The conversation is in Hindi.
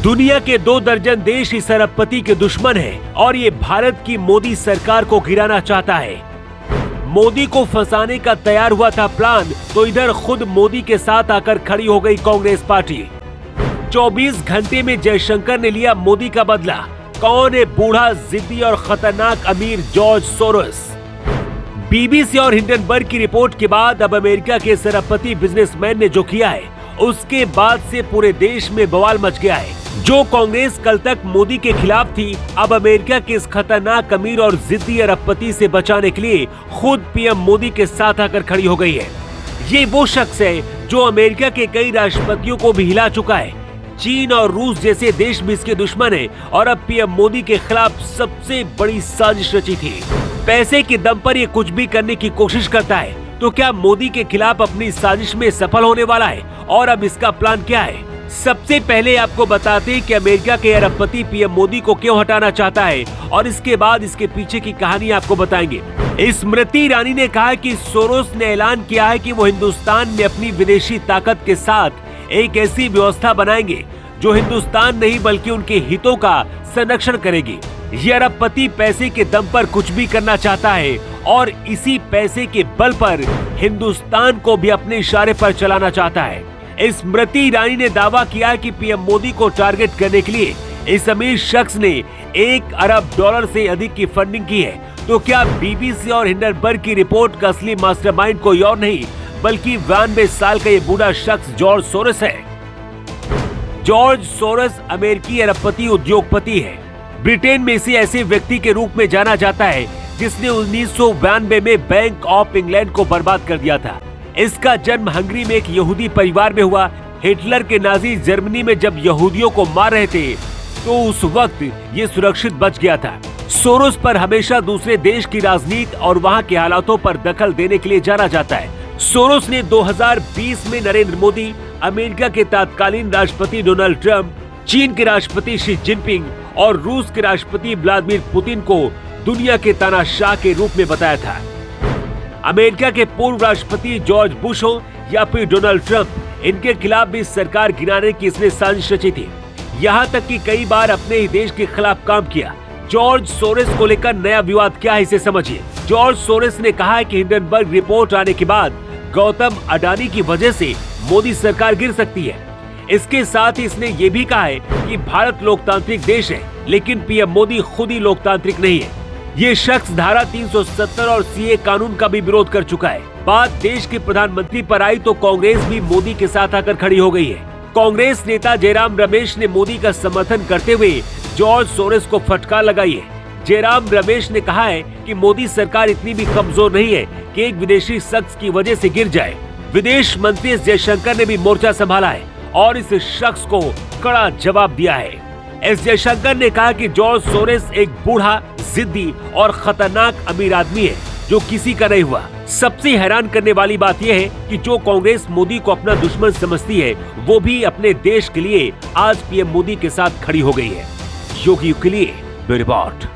दुनिया के 2 दर्जन देश इस अरबपति के दुश्मन हैं और ये भारत की मोदी सरकार को गिराना चाहता है। मोदी को फंसाने का तैयार हुआ था प्लान, तो इधर खुद मोदी के साथ आकर खड़ी हो गई कांग्रेस पार्टी। 24 घंटे में जयशंकर ने लिया मोदी का बदला। कौन है बूढ़ा, जिद्दी और खतरनाक अमीर जॉर्ज सोरोस? बीबीसी और हिंडनबर्ग की रिपोर्ट के बाद अब अमेरिका के अरबपति बिजनेसमैन ने जो किया है, उसके बाद से पूरे देश में बवाल मच गया है। जो कांग्रेस कल तक मोदी के खिलाफ थी, अब अमेरिका के इस खतरनाक अमीर और जिद्दी अरबपति से बचाने के लिए खुद पीएम मोदी के साथ आकर खड़ी हो गई है। ये वो शख्स है जो अमेरिका के कई राष्ट्रपतियों को भी हिला चुका है। चीन और रूस जैसे देश भी इसके दुश्मन है और अब पीएम मोदी के खिलाफ सबसे बड़ी साजिश रची थी। पैसे के दम पर ये कुछ भी करने की कोशिश करता है, तो क्या मोदी के खिलाफ अपनी साजिश में सफल होने वाला है? और अब इसका प्लान क्या है? सबसे पहले आपको बताते हैं कि अमेरिका के अरबपति पीएम मोदी को क्यों हटाना चाहता है और इसके बाद इसके पीछे की कहानी आपको बताएंगे। स्मृति ईरानी ने कहा कि सोरोस ने ऐलान किया है कि वो हिंदुस्तान में अपनी विदेशी ताकत के साथ एक ऐसी व्यवस्था बनाएंगे जो हिंदुस्तान नहीं बल्कि उनके हितों का संरक्षण करेगी। ये अरबपति पैसे के दम पर कुछ भी करना चाहता है और इसी पैसे के बल पर हिंदुस्तान को भी अपने इशारे पर चलाना चाहता है। स्मृति ईरानी ने दावा किया कि पीएम मोदी को टारगेट करने के लिए इस अमीर शख्स ने $1 अरब से अधिक की फंडिंग की है। तो क्या बीबीसी और हिंडनबर्ग की रिपोर्ट का असली मास्टरमाइंड कोई और नहीं बल्कि 92 साल का ये बूढ़ा शख्स जॉर्ज सोरोस है? जॉर्ज सोरोस अमेरिकी अरबपति उद्योगपति है। ब्रिटेन में इसे ऐसे व्यक्ति के रूप में जाना जाता है जिसने 1992 में बैंक ऑफ इंग्लैंड को बर्बाद कर दिया था। इसका जन्म हंगरी में एक यहूदी परिवार में हुआ। हिटलर के नाजी जर्मनी में जब यहूदियों को मार रहे थे तो उस वक्त ये सुरक्षित बच गया था। सोरोस पर हमेशा दूसरे देश की राजनीति और वहाँ के हालातों पर दखल देने के लिए जाना जाता है। सोरोस ने 2020 में नरेंद्र मोदी, अमेरिका के तत्कालीन राष्ट्रपति डोनाल्ड ट्रंप, चीन के राष्ट्रपति शी जिनपिंग और रूस के राष्ट्रपति व्लादिमीर पुतिन को दुनिया के तानाशाह के रूप में बताया था। अमेरिका के पूर्व राष्ट्रपति जॉर्ज बुश हो या फिर डोनाल्ड ट्रंप, इनके खिलाफ भी सरकार गिराने की इसने साजिश रची थी। यहाँ तक कि कई बार अपने ही देश के खिलाफ काम किया। जॉर्ज सोरोस को लेकर नया विवाद क्या है, इसे समझिए। जॉर्ज सोरोस ने कहा है कि हिंडनबर्ग रिपोर्ट आने के बाद गौतम अडानी की वजह से मोदी सरकार गिर सकती है। इसके साथ ही इसने ये भी कहा है कि भारत लोकतांत्रिक देश है, लेकिन पीएम मोदी खुद ही लोकतांत्रिक नहीं है। ये शख्स धारा 370 और सीए कानून का भी विरोध कर चुका है। बात देश के प्रधानमंत्री पर आई तो कांग्रेस भी मोदी के साथ आकर खड़ी हो गई है। कांग्रेस नेता जयराम रमेश ने मोदी का समर्थन करते हुए जॉर्ज सोरोस को फटकार लगाई है। जयराम रमेश ने कहा है कि मोदी सरकार इतनी भी कमजोर नहीं है कि एक विदेशी शख्स की वजह से गिर जाए। विदेश मंत्री एस जयशंकर ने भी मोर्चा संभाला है और इस शख्स को कड़ा जवाब दिया है। एस जयशंकर ने कहा कि जॉर्ज सोरोस एक बूढ़ा, जिद्दी और खतरनाक अमीर आदमी है जो किसी का नहीं हुआ। सबसे हैरान करने वाली बात यह है कि जो कांग्रेस मोदी को अपना दुश्मन समझती है, वो भी अपने देश के लिए आज पीएम मोदी के साथ खड़ी हो गई है। योगी के लिए ब्यूरो रिपोर्ट।